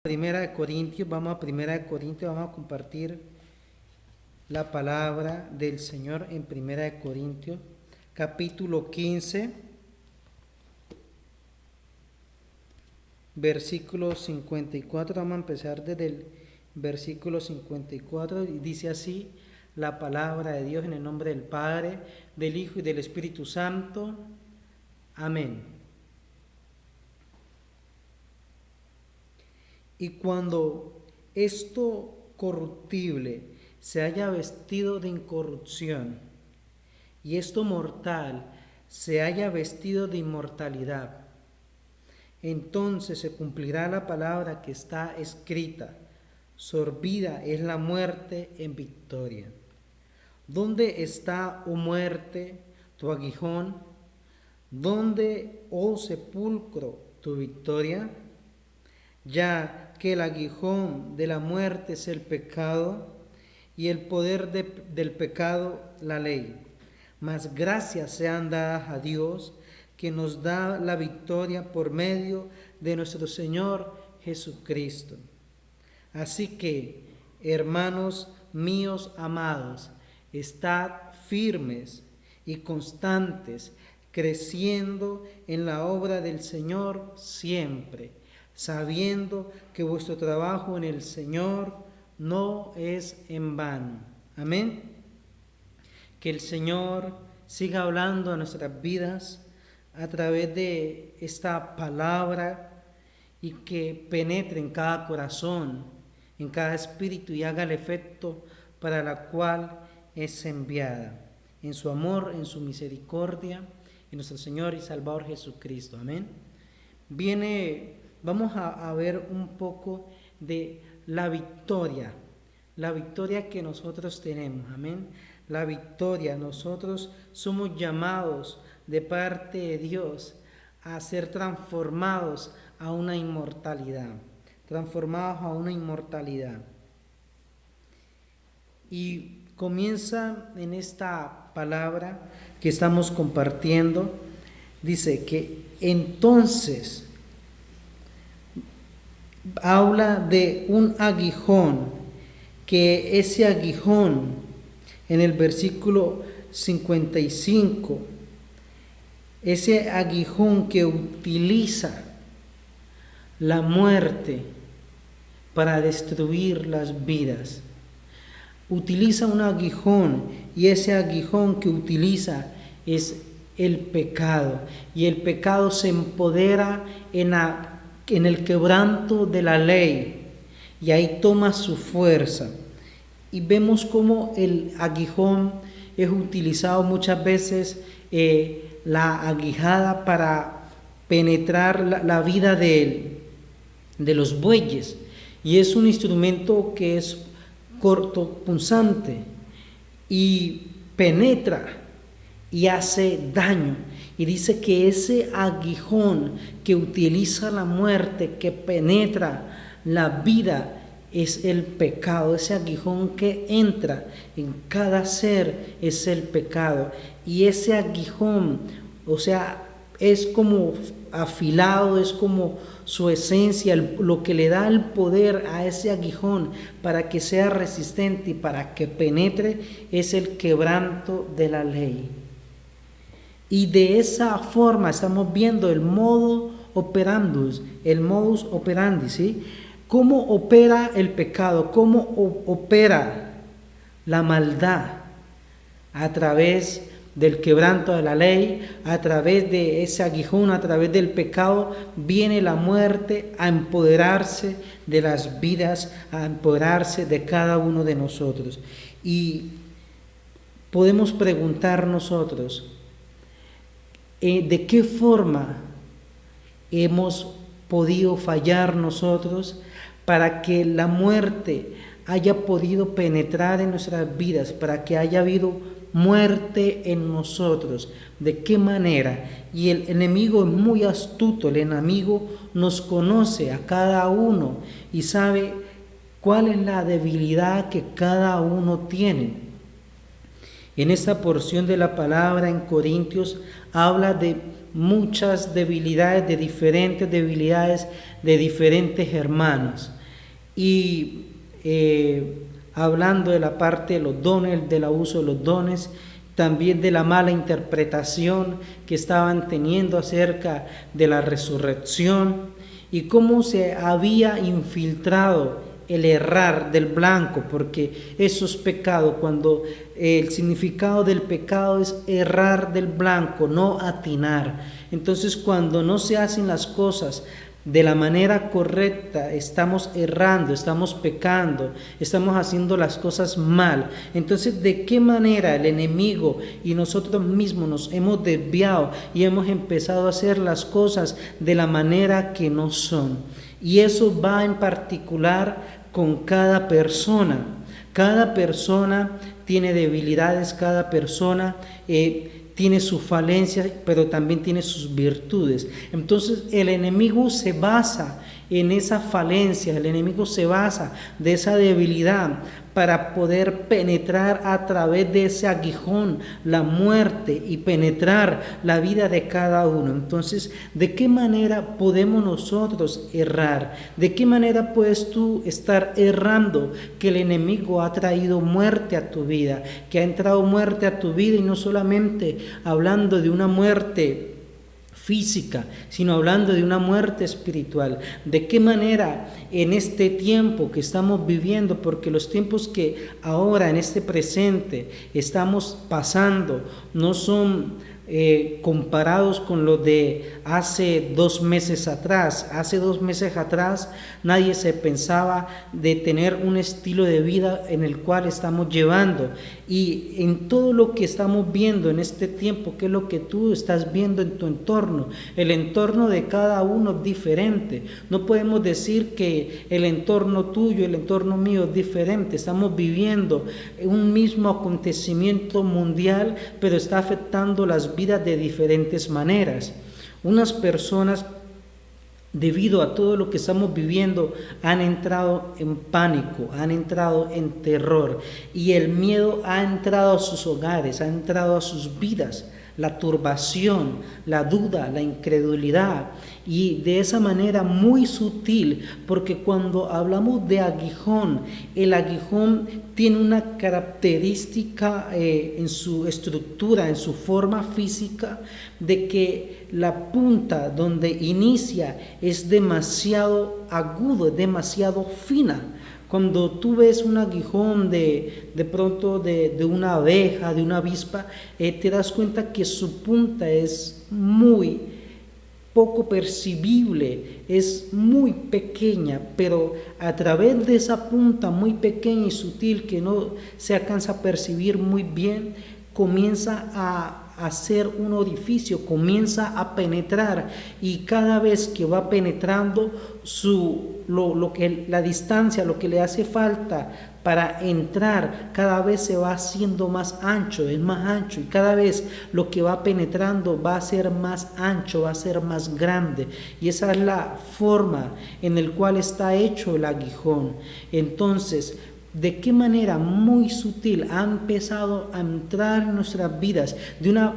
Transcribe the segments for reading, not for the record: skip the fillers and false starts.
Primera de Corintios, vamos a compartir la palabra del Señor en Primera de Corintios, capítulo 15, versículo 54. Vamos a empezar desde el versículo 54 y dice así la palabra de Dios en el nombre del Padre, del Hijo y del Espíritu Santo. Amén. Y cuando esto corruptible se haya vestido de incorrupción, y esto mortal se haya vestido de inmortalidad, entonces se cumplirá la palabra que está escrita: sorbida es la muerte en victoria. ¿Dónde está, oh muerte, tu aguijón? ¿Dónde, oh sepulcro, tu victoria? Ya que el aguijón de la muerte es el pecado, y el poder del pecado la ley. Mas gracias sean dadas a Dios, que nos da la victoria por medio de nuestro Señor Jesucristo. Así que, hermanos míos amados, estad firmes y constantes, creciendo en la obra del Señor siempre, sabiendo que vuestro trabajo en el Señor no es en vano. Amén. Que el Señor siga hablando a nuestras vidas a través de esta palabra y que penetre en cada corazón, en cada espíritu, y haga el efecto para la cual es enviada, en su amor, en su misericordia, en nuestro Señor y Salvador Jesucristo. Amén. Vamos a ver un poco de la victoria que nosotros tenemos. Amén. La victoria, nosotros somos llamados de parte de Dios a ser transformados a una inmortalidad. Y comienza en esta palabra que estamos compartiendo, dice que entonces habla de un aguijón, que ese aguijón en el versículo 55, ese aguijón que utiliza la muerte para destruir las vidas, utiliza un aguijón, y ese aguijón que utiliza es el pecado, y el pecado se empodera en el quebranto de la ley, y ahí toma su fuerza. Y vemos cómo el aguijón es utilizado muchas veces, la aguijada, para penetrar la vida de los bueyes, y es un instrumento que es cortopunzante y penetra y hace daño. Y dice que ese aguijón que utiliza la muerte, que penetra la vida, es el pecado. Ese aguijón que entra en cada ser es el pecado. Y ese aguijón, o sea, es como afilado, es como su esencia, lo que le da el poder a ese aguijón para que sea resistente y para que penetre, es el quebranto de la ley. Y de esa forma estamos viendo el modus operandi, ¿sí? Cómo opera el pecado, cómo opera la maldad a través del quebranto de la ley, a través de ese aguijón, a través del pecado, viene la muerte a empoderarse de las vidas, a empoderarse de cada uno de nosotros. Y podemos preguntar nosotros, ¿de qué forma hemos podido fallar nosotros para que la muerte haya podido penetrar en nuestras vidas, para que haya habido muerte en nosotros? ¿De qué manera? Y el enemigo es muy astuto. El enemigo nos conoce a cada uno y sabe cuál es la debilidad que cada uno tiene. En esta porción de la palabra en Corintios habla de muchas debilidades de diferentes hermanos. Y hablando de la parte de los dones, del abuso de los dones, también de la mala interpretación que estaban teniendo acerca de la resurrección y cómo se había infiltrado el errar del blanco, porque eso es pecado, cuando el significado del pecado es errar del blanco, no atinar. Entonces, cuando no se hacen las cosas de la manera correcta, estamos errando, estamos pecando, estamos haciendo las cosas mal. Entonces, ¿de qué manera el enemigo y nosotros mismos nos hemos desviado y hemos empezado a hacer las cosas de la manera que no son? Y eso va en particular con cada persona. Cada persona tiene debilidades, cada persona tiene sus falencias, pero también tiene sus virtudes. Entonces el enemigo se basa en esa falencia, el enemigo se basa de esa debilidad para poder penetrar a través de ese aguijón la muerte y penetrar la vida de cada uno. Entonces, ¿de qué manera podemos nosotros errar? ¿De qué manera puedes tú estar errando que el enemigo ha traído muerte a tu vida, que ha entrado muerte a tu vida, y no solamente hablando de una muerte física, sino hablando de una muerte espiritual? ¿De qué manera en este tiempo que estamos viviendo, porque los tiempos que ahora en este presente estamos pasando no son comparados con los de hace 2 meses atrás? Hace 2 meses atrás nadie se pensaba de tener un estilo de vida en el cual estamos llevando, y en todo lo que estamos viendo en este tiempo, ¿qué es lo que tú estás viendo en tu entorno? El entorno de cada uno es diferente. No podemos decir que el entorno tuyo, el entorno mío es diferente. Estamos viviendo un mismo acontecimiento mundial, pero está afectando las vidas de diferentes maneras. Unas personas, debido a todo lo que estamos viviendo, han entrado en pánico, han entrado en terror, y el miedo ha entrado a sus hogares, ha entrado a sus vidas, la turbación, la duda, la incredulidad, y de esa manera muy sutil, porque cuando hablamos de aguijón, el aguijón tiene una característica en su estructura, en su forma física, de que la punta donde inicia es demasiado agudo, es demasiado fina. Cuando tú ves un aguijón de pronto de una abeja, de una avispa, te das cuenta que su punta es muy poco percibible, es muy pequeña, pero a través de esa punta muy pequeña y sutil que no se alcanza a percibir muy bien, comienza a hacer un orificio, comienza a penetrar, y cada vez que va penetrando la distancia, lo que le hace falta para entrar, cada vez se va haciendo más ancho, es más ancho, y cada vez lo que va penetrando va a ser más ancho, va a ser más grande, y esa es la forma en la cual está hecho el aguijón. Entonces, ¿de qué manera muy sutil ha empezado a entrar en nuestras vidas de una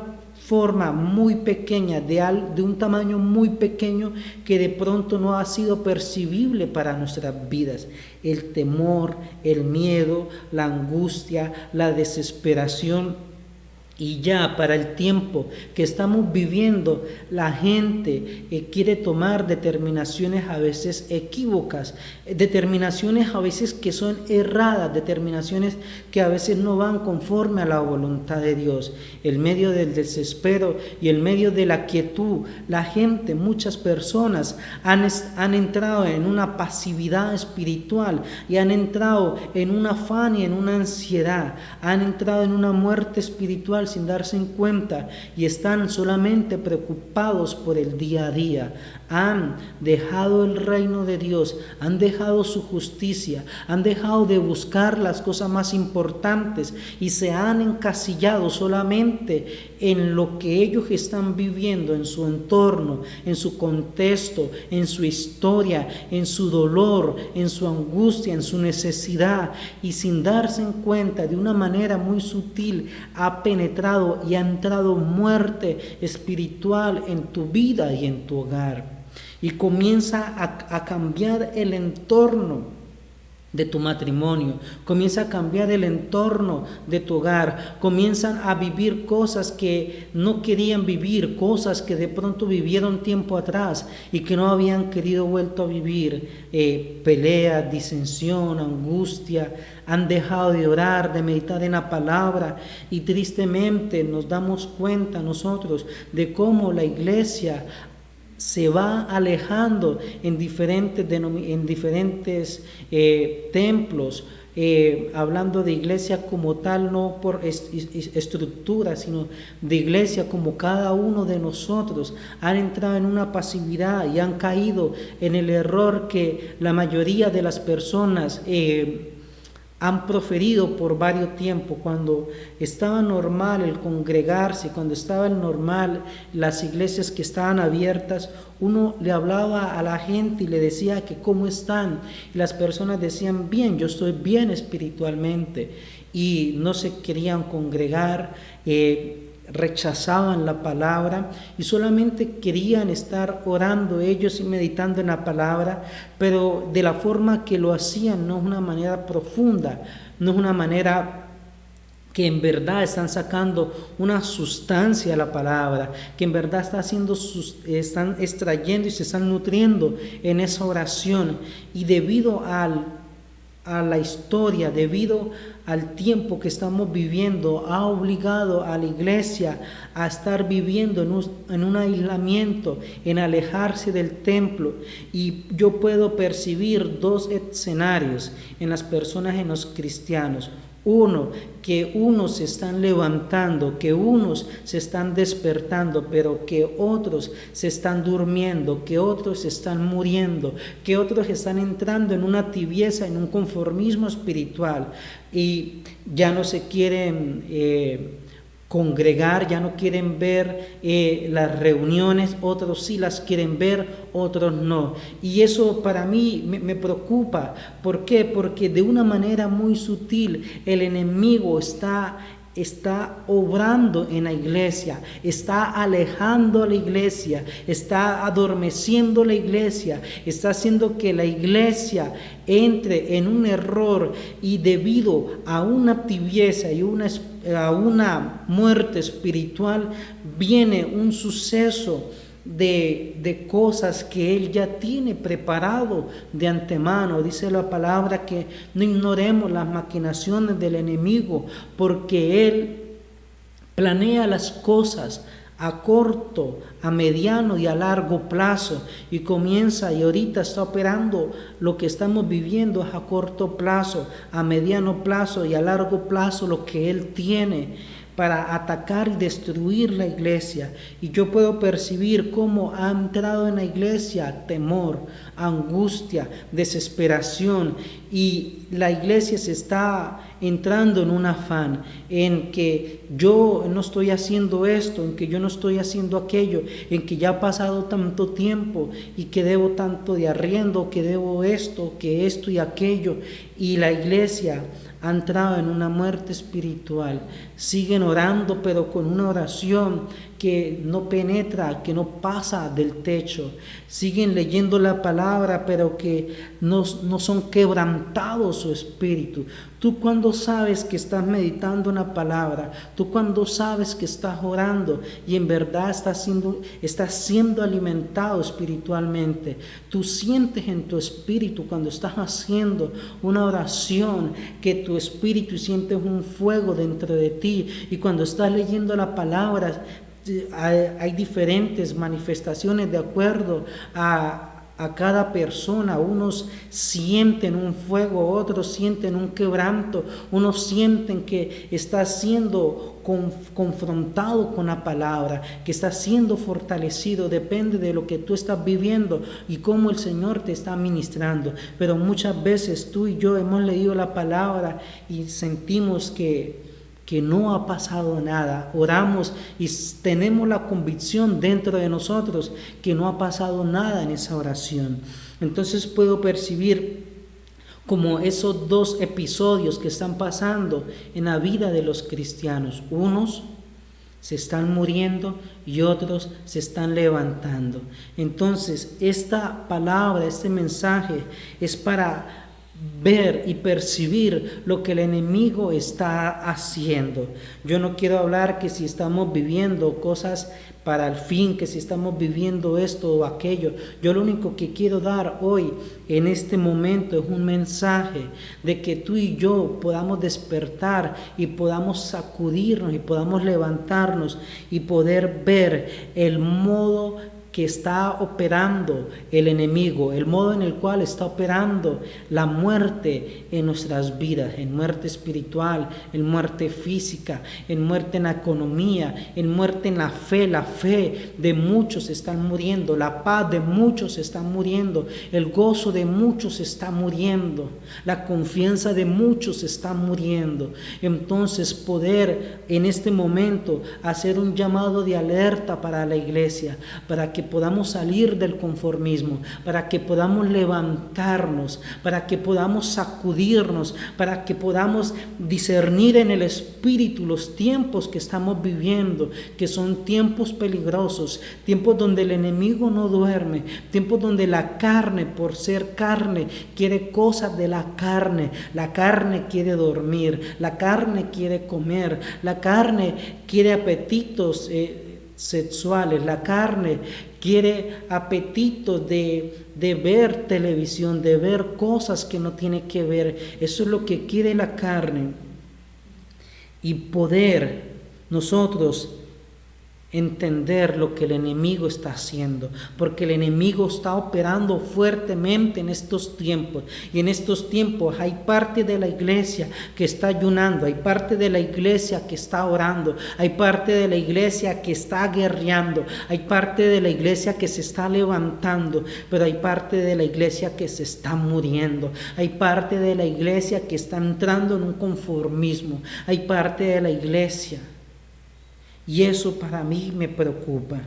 forma muy pequeña, de un tamaño muy pequeño, que de pronto no ha sido percibible para nuestras vidas? El temor, el miedo, la angustia, la desesperación. Y ya para el tiempo que estamos viviendo, la gente quiere tomar determinaciones a veces equívocas, determinaciones a veces que son erradas, determinaciones que a veces no van conforme a la voluntad de Dios. En medio del desespero y en medio de la quietud, la gente, muchas personas han entrado en una pasividad espiritual, y han entrado en un afán y en una ansiedad, han entrado en una muerte espiritual sin darse en cuenta, y están solamente preocupados por el día a día. Han dejado el reino de Dios, han dejado su justicia, han dejado de buscar las cosas más importantes, y se han encasillado solamente en lo que ellos están viviendo, en su entorno, en su contexto, en su historia, en su dolor, en su angustia, en su necesidad, y sin darse en cuenta, de una manera muy sutil ha penetrado entrado y ha entrado muerte espiritual en tu vida y en tu hogar. Y comienza a cambiar el entorno de tu matrimonio, comienza a cambiar el entorno de tu hogar, comienzan a vivir cosas que no querían vivir, cosas que de pronto vivieron tiempo atrás y que no habían querido vuelto a vivir, pelea, disensión, angustia, han dejado de orar, de meditar en la palabra, y tristemente nos damos cuenta nosotros de cómo la iglesia se va alejando en diferentes templos, hablando de iglesia como tal, no por estructura, sino de iglesia como cada uno de nosotros han entrado en una pasividad y han caído en el error que la mayoría de las personas han proferido por varios tiempos. Cuando estaba normal el congregarse, cuando estaba normal las iglesias que estaban abiertas, uno le hablaba a la gente y le decía que cómo están, y las personas decían bien, yo estoy bien espiritualmente, y no se querían congregar, rechazaban la palabra y solamente querían estar orando ellos y meditando en la palabra, pero de la forma que lo hacían no es una manera profunda, no es una manera que en verdad están sacando una sustancia a la palabra, que en verdad están extrayendo y se están nutriendo en esa oración. Y debido a la historia, debido al tiempo que estamos viviendo, ha obligado a la iglesia a estar viviendo en un aislamiento, en alejarse del templo. Y yo puedo percibir dos escenarios en las personas, en los cristianos. Uno, que unos se están levantando, que unos se están despertando, pero que otros se están durmiendo, que otros se están muriendo, que otros están entrando en una tibieza, en un conformismo espiritual, y ya no se quieren congregar, ya no quieren ver las reuniones, otros sí las quieren ver, otros no. Y eso para mí me preocupa. ¿Por qué? Porque de una manera muy sutil el enemigo está obrando en la iglesia, está alejando a la iglesia, está adormeciendo la iglesia, está haciendo que la iglesia entre en un error, y debido a una tibieza y a una muerte espiritual viene un suceso de cosas que Él ya tiene preparado de antemano. Dice la palabra que no ignoremos las maquinaciones del enemigo, porque Él planea las cosas a corto, a mediano y a largo plazo, y comienza y ahorita está operando. Lo que estamos viviendo es a corto plazo, a mediano plazo y a largo plazo lo que Él tiene para atacar y destruir la iglesia. Y yo puedo percibir cómo ha entrado en la iglesia temor, angustia, desesperación, y la iglesia se está entrando en un afán, en que yo no estoy haciendo esto, en que yo no estoy haciendo aquello, en que ya ha pasado tanto tiempo y que debo tanto de arriendo, que debo esto, que esto y aquello, y la iglesia ha entrado en una muerte espiritual. Siguen orando, pero con una oración que no penetra, que no pasa del techo. Siguen leyendo la palabra, pero que no son quebrantados su espíritu. Tú cuando sabes que estás meditando en la palabra, tú cuando sabes que estás orando y en verdad estás siendo alimentado espiritualmente, tú sientes en tu espíritu cuando estás haciendo una oración que tu espíritu sientes un fuego dentro de ti, y cuando estás leyendo la palabra hay diferentes manifestaciones de acuerdo a cada persona. Unos sienten un fuego, otros sienten un quebranto, unos sienten que está siendo confrontado con la palabra, que está siendo fortalecido. Depende de lo que tú estás viviendo y cómo el Señor te está ministrando. Pero muchas veces tú y yo hemos leído la palabra y sentimos que no ha pasado nada. Oramos y tenemos la convicción dentro de nosotros que no ha pasado nada en esa oración. Entonces puedo percibir como esos dos episodios que están pasando en la vida de los cristianos. Unos se están muriendo y otros se están levantando. Entonces, esta palabra, este mensaje es para ver y percibir lo que el enemigo está haciendo. Yo no quiero hablar que si estamos viviendo cosas para el fin, que si estamos viviendo esto o aquello. Yo lo único que quiero dar hoy, en este momento, es un mensaje de que tú y yo podamos despertar y podamos sacudirnos y podamos levantarnos y poder ver el modo que está operando el enemigo, el modo en el cual está operando la muerte en nuestras vidas, en muerte espiritual, en muerte física, en muerte en la economía, en muerte en la fe de muchos están muriendo, la paz de muchos está muriendo, el gozo de muchos está muriendo, la confianza de muchos está muriendo. Entonces, poder en este momento hacer un llamado de alerta para la iglesia, para que podamos salir del conformismo, para que podamos levantarnos, para que podamos sacudirnos, para que podamos discernir en el espíritu los tiempos que estamos viviendo, que son tiempos peligrosos, tiempos donde el enemigo no duerme, tiempos donde la carne, por ser carne, quiere cosas de la carne quiere dormir, la carne quiere comer, la carne quiere apetitos sexuales, la carne quiere apetitos de ver televisión, de ver cosas que no tiene que ver. Eso es lo que quiere la carne. Y poder nosotros entender lo que el enemigo está haciendo, porque el enemigo está operando fuertemente en estos tiempos, y en estos tiempos hay parte de la iglesia que está ayunando, hay parte de la iglesia que está orando, hay parte de la iglesia que está guerreando, hay parte de la iglesia que se está levantando, pero hay parte de la iglesia que se está muriendo, hay parte de la iglesia que está entrando en un conformismo, hay parte de la iglesia. Y eso para mí me preocupa.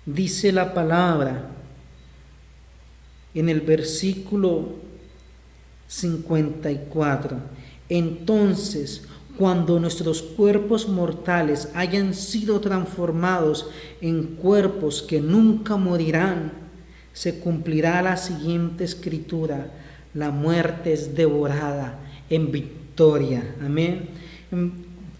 Dice la palabra en el versículo 54. Entonces, cuando nuestros cuerpos mortales hayan sido transformados en cuerpos que nunca morirán, se cumplirá la siguiente escritura: la muerte es devorada en victoria. Amén.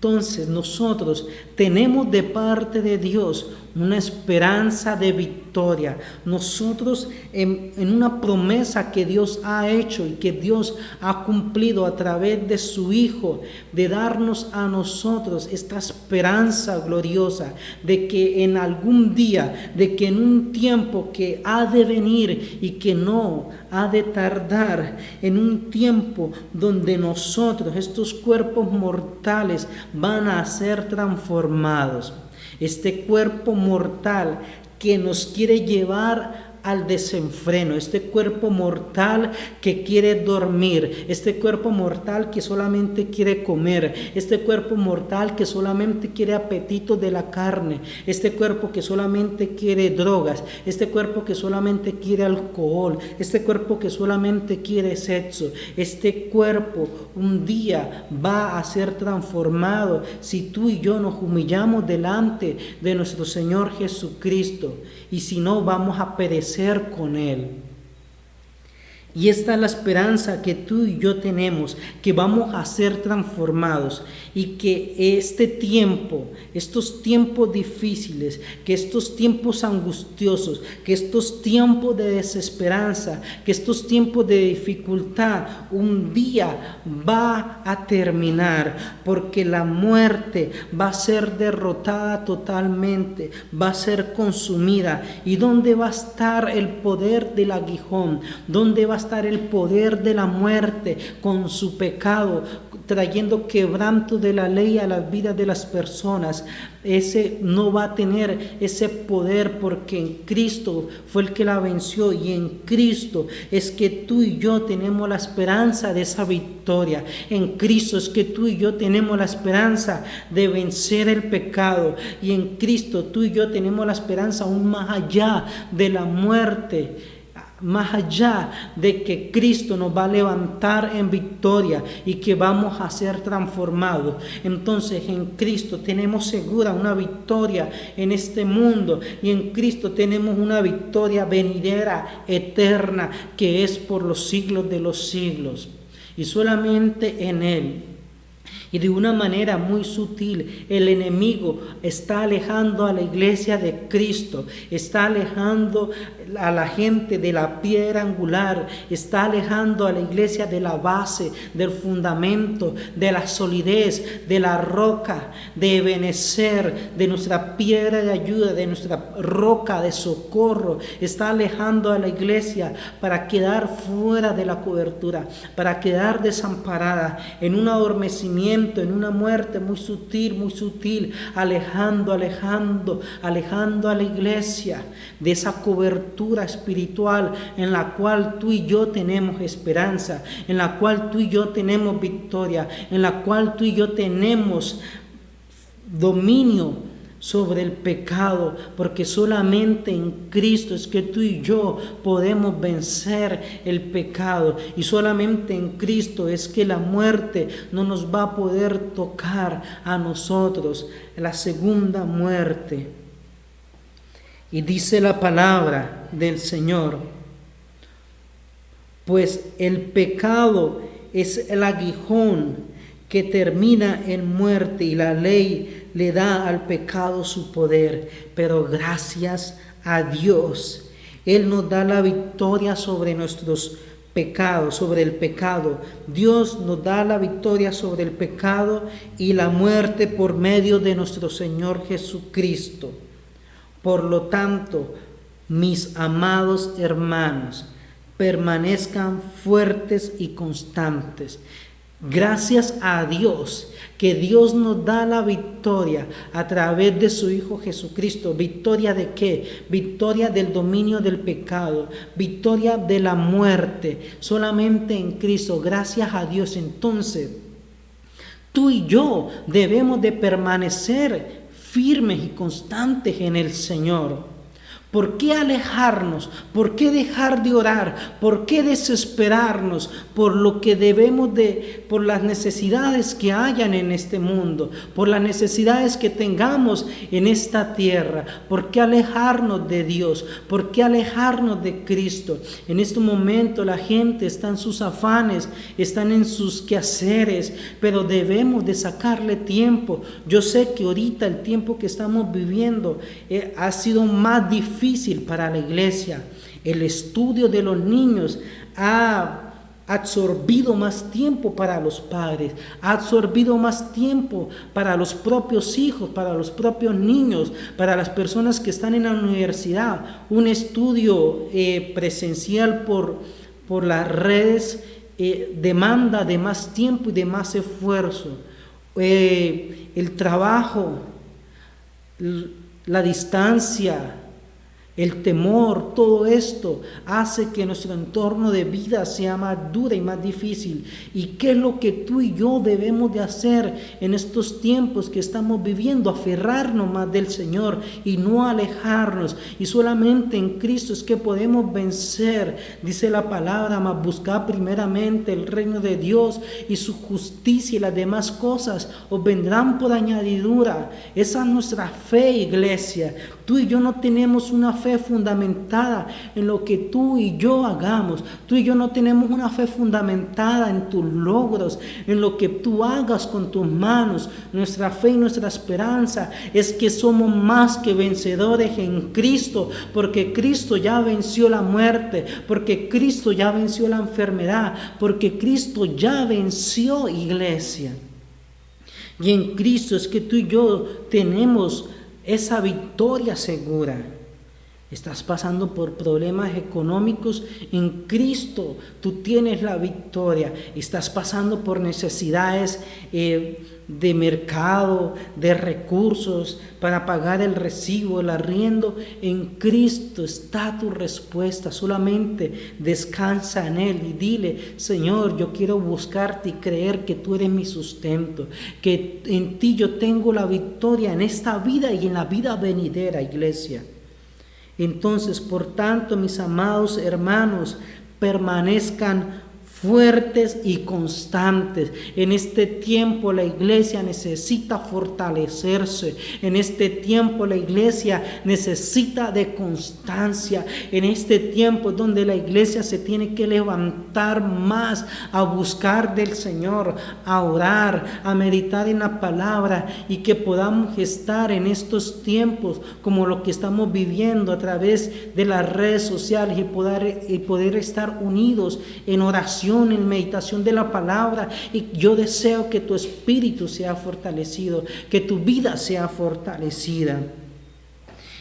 Entonces nosotros tenemos de parte de Dios una esperanza de victoria. Nosotros en una promesa que Dios ha hecho y que Dios ha cumplido a través de su Hijo, de darnos a nosotros esta esperanza gloriosa de que en algún día, de que en un tiempo que ha de venir y que no ha de tardar, en un tiempo donde nosotros, estos cuerpos mortales, van a ser transformados. Este cuerpo mortal que nos quiere llevar al desenfreno, este cuerpo mortal que quiere dormir, este cuerpo mortal que solamente quiere comer, este cuerpo mortal que solamente quiere apetito de la carne, este cuerpo que solamente quiere drogas, este cuerpo que solamente quiere alcohol, este cuerpo que solamente quiere sexo. Este cuerpo un día va a ser transformado si tú y yo nos humillamos delante de nuestro Señor Jesucristo, y si no, vamos a perecer con Él. Y esta es la esperanza que tú y yo tenemos, que vamos a ser transformados, y que este tiempo, estos tiempos difíciles, que estos tiempos angustiosos, que estos tiempos de desesperanza, que estos tiempos de dificultad, un día va a terminar, porque la muerte va a ser derrotada totalmente, va a ser consumida. ¿Y dónde va a estar el poder del aguijón? ¿Dónde va a estar el poder de la muerte con su pecado, trayendo quebranto de la ley a las vidas de las personas? Ese no va a tener ese poder, porque en Cristo fue el que la venció, y en Cristo es que tú y yo tenemos la esperanza de esa victoria. En Cristo es que tú y yo tenemos la esperanza de vencer el pecado, y en Cristo tú y yo tenemos la esperanza aún más allá de la muerte, más allá de que Cristo nos va a levantar en victoria y que vamos a ser transformados. Entonces en Cristo tenemos segura una victoria en este mundo, y en Cristo tenemos una victoria venidera, eterna, que es por los siglos de los siglos. Y solamente en Él. Y de una manera muy sutil, el enemigo está alejando a la iglesia de Cristo, está alejando a la gente de la piedra angular, está alejando a la iglesia de la base, del fundamento, de la solidez, de la roca, de Ebenezer, de nuestra piedra de ayuda, de nuestra roca de socorro. Está alejando a la iglesia para quedar fuera de la cobertura, para quedar desamparada en un adormecimiento, en una muerte muy sutil, alejando a la iglesia de esa cobertura espiritual en la cual tú y yo tenemos esperanza, en la cual tú y yo tenemos victoria, en la cual tú y yo tenemos dominio sobre el pecado, porque solamente en Cristo es que tú y yo podemos vencer el pecado, y solamente en Cristo es que la muerte no nos va a poder tocar a nosotros, la segunda muerte. Y dice la palabra del Señor: pues el pecado es el aguijón que termina en muerte, y la ley le da al pecado su poder. Pero gracias a Dios, Él nos da la victoria sobre nuestros pecados, sobre el pecado. Dios nos da la victoria sobre el pecado y la muerte por medio de nuestro Señor Jesucristo. Por lo tanto, mis amados hermanos, permanezcan fuertes y constantes. Gracias a Dios, que Dios nos da la victoria a través de su Hijo Jesucristo. ¿Victoria de qué? Victoria del dominio del pecado, victoria de la muerte, solamente en Cristo. Gracias a Dios. Entonces, tú y yo debemos de permanecer firmes y constantes en el Señor. ¿Por qué alejarnos? ¿Por qué dejar de orar? ¿Por qué desesperarnos por lo que debemos de, por las necesidades que hayan en este mundo, por las necesidades que tengamos en esta tierra? ¿Por qué alejarnos de Dios? ¿Por qué alejarnos de Cristo? En este momento la gente está en sus afanes, están en sus quehaceres, pero debemos de sacarle tiempo. Yo sé que ahorita el tiempo que estamos viviendo ha sido más difícil para la iglesia. El estudio de los niños ha absorbido más tiempo para los padres, ha absorbido más tiempo para los propios hijos, para los propios niños, para las personas que están en la universidad. Un estudio presencial por las redes demanda de más tiempo y de más esfuerzo. El trabajo, la distancia, el temor, todo esto hace que nuestro entorno de vida sea más dura y más difícil. ¿Y qué es lo que tú y yo debemos de hacer en estos tiempos que estamos viviendo? Aferrarnos más del Señor y no alejarnos. Y solamente en Cristo es que podemos vencer. Dice la palabra: mas buscad primeramente el reino de Dios y su justicia, y las demás cosas os vendrán por añadidura. Esa es nuestra fe, iglesia. Tú y yo no tenemos una fe fundamentada en lo que tú y yo hagamos. Tú y yo no tenemos una fe fundamentada en tus logros, en lo que tú hagas con tus manos. Nuestra fe y nuestra esperanza es que somos más que vencedores en Cristo, porque Cristo ya venció la muerte, porque Cristo ya venció la enfermedad, porque Cristo ya venció, iglesia. Y en Cristo es que tú y yo tenemos esa victoria segura. Estás pasando por problemas económicos, en Cristo tú tienes la victoria. Estás pasando por necesidades de mercado, de recursos para pagar el recibo, el arriendo. En Cristo está tu respuesta. Solamente descansa en Él y dile: Señor, yo quiero buscarte y creer que tú eres mi sustento, que en ti yo tengo la victoria en esta vida y en la vida venidera, iglesia. Entonces, por tanto, mis amados hermanos, permanezcan fuertes y constantes. En este tiempo la iglesia necesita fortalecerse. En este tiempo la iglesia necesita de constancia. En este tiempo donde la iglesia se tiene que levantar más a buscar del Señor, a orar, a meditar en la palabra, y que podamos estar en estos tiempos como lo que estamos viviendo a través de las redes sociales y poder estar unidos en oración, en meditación de la palabra. Y yo deseo que tu espíritu sea fortalecido, que tu vida sea fortalecida.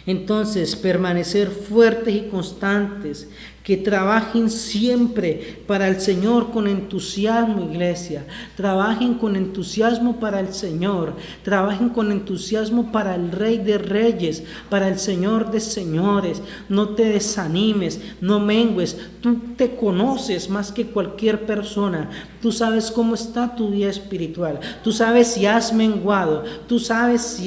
Entonces, permanecer fuertes y constantes, que trabajen siempre para el Señor con entusiasmo, iglesia. Trabajen con entusiasmo para el Señor. Trabajen con entusiasmo para el Rey de Reyes, para el Señor de Señores. No te desanimes, no mengues. Tú te conoces más que cualquier persona. Tú sabes cómo está tu vida espiritual. Tú sabes si has menguado. Tú sabes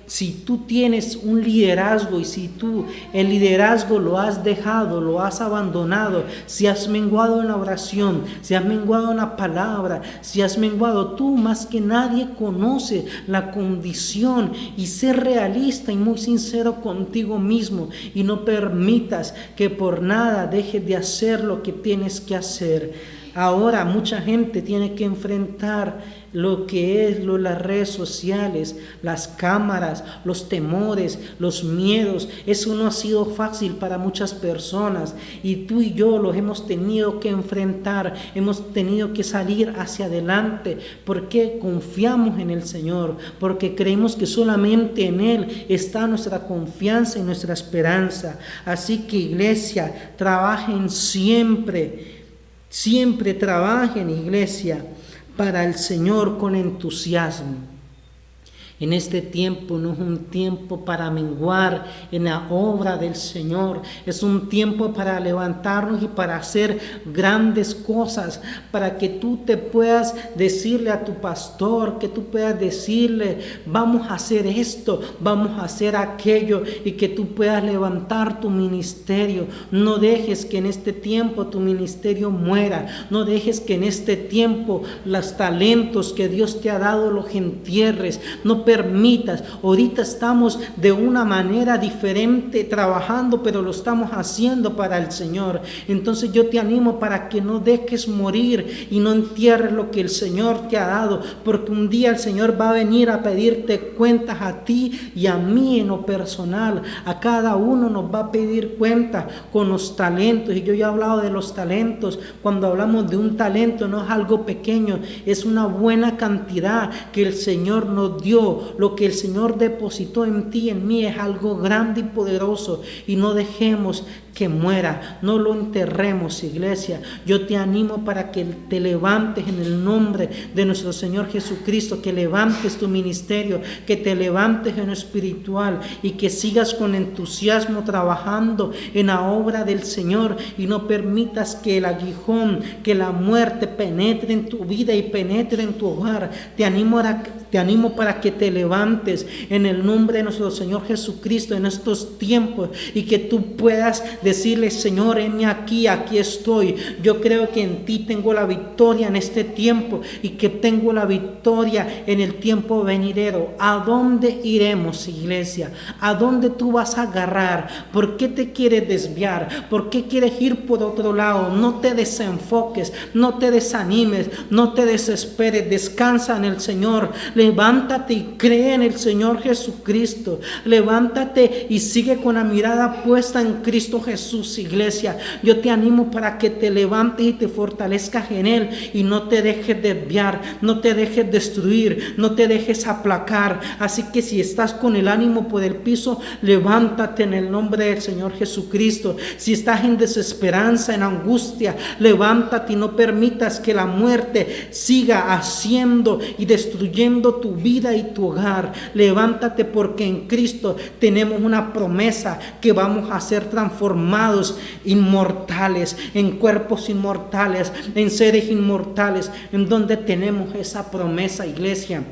si tú tienes un liderazgo y si tú el liderazgo lo has dejado, lo has abandonado, si has menguado en la oración, si has menguado en la palabra, si has menguado, tú más que nadie conoce la condición. Y sé realista y muy sincero contigo mismo, y no permitas que por nada dejes de hacer lo que tienes que hacer. Ahora mucha gente tiene que enfrentar lo que es las redes sociales, las cámaras, los temores, los miedos. Eso no ha sido fácil para muchas personas, y tú y yo los hemos tenido que enfrentar, hemos tenido que salir hacia adelante, porque confiamos en el Señor, porque creemos que solamente en Él está nuestra confianza y nuestra esperanza. Así que, iglesia, trabajen siempre trabajen, iglesia, para el Señor con entusiasmo. En este tiempo no es un tiempo para menguar en la obra del Señor. Es un tiempo para levantarnos y para hacer grandes cosas, para que tú te puedas decirle a tu pastor, que tú puedas decirle, vamos a hacer esto, vamos a hacer aquello, y que tú puedas levantar tu ministerio. No dejes que en este tiempo tu ministerio muera. No dejes que en este tiempo los talentos que Dios te ha dado los entierres. No permitas. Ahorita estamos de una manera diferente trabajando, pero lo estamos haciendo para el Señor. Entonces yo te animo para que no dejes morir y no entierres lo que el Señor te ha dado, porque un día el Señor va a venir a pedirte cuentas a ti y a mí en lo personal. A cada uno nos va a pedir cuentas con los talentos, y yo ya he hablado de los talentos. Cuando hablamos de un talento, no es algo pequeño, es una buena cantidad que el Señor nos dio. Lo que el Señor depositó en ti y en mí es algo grande y poderoso, y no dejemos que muera, no lo enterremos, iglesia. Yo te animo para que te levantes en el nombre de nuestro Señor Jesucristo, que levantes tu ministerio, que te levantes en lo espiritual, y que sigas con entusiasmo trabajando en la obra del Señor, y no permitas que el aguijón, que la muerte penetre en tu vida y penetre en tu hogar. Te animo para que te levantes en el nombre de nuestro Señor Jesucristo en estos tiempos, y que tú puedas decirle, Señor, heme aquí estoy. Yo creo que en ti tengo la victoria en este tiempo, y que tengo la victoria en el tiempo venidero. ¿A dónde iremos, iglesia? ¿A dónde tú vas a agarrar? ¿Por qué te quieres desviar? ¿Por qué quieres ir por otro lado? No te desenfoques, no te desanimes, no te desesperes. Descansa en el Señor. Levántate y cree en el Señor Jesucristo. Levántate y sigue con la mirada puesta en Cristo Jesús, iglesia. Yo te animo para que te levantes y te fortalezcas en Él, y no te dejes desviar, no te dejes destruir, no te dejes aplacar. Así que si estás con el ánimo por el piso, levántate en el nombre del Señor Jesucristo. Si estás en desesperanza, en angustia, levántate y no permitas que la muerte siga haciendo y destruyendo tu vida y tu hogar. Levántate, porque en Cristo tenemos una promesa que vamos a ser transformados, inmortales, en cuerpos inmortales, en seres inmortales. En donde tenemos esa promesa, iglesia.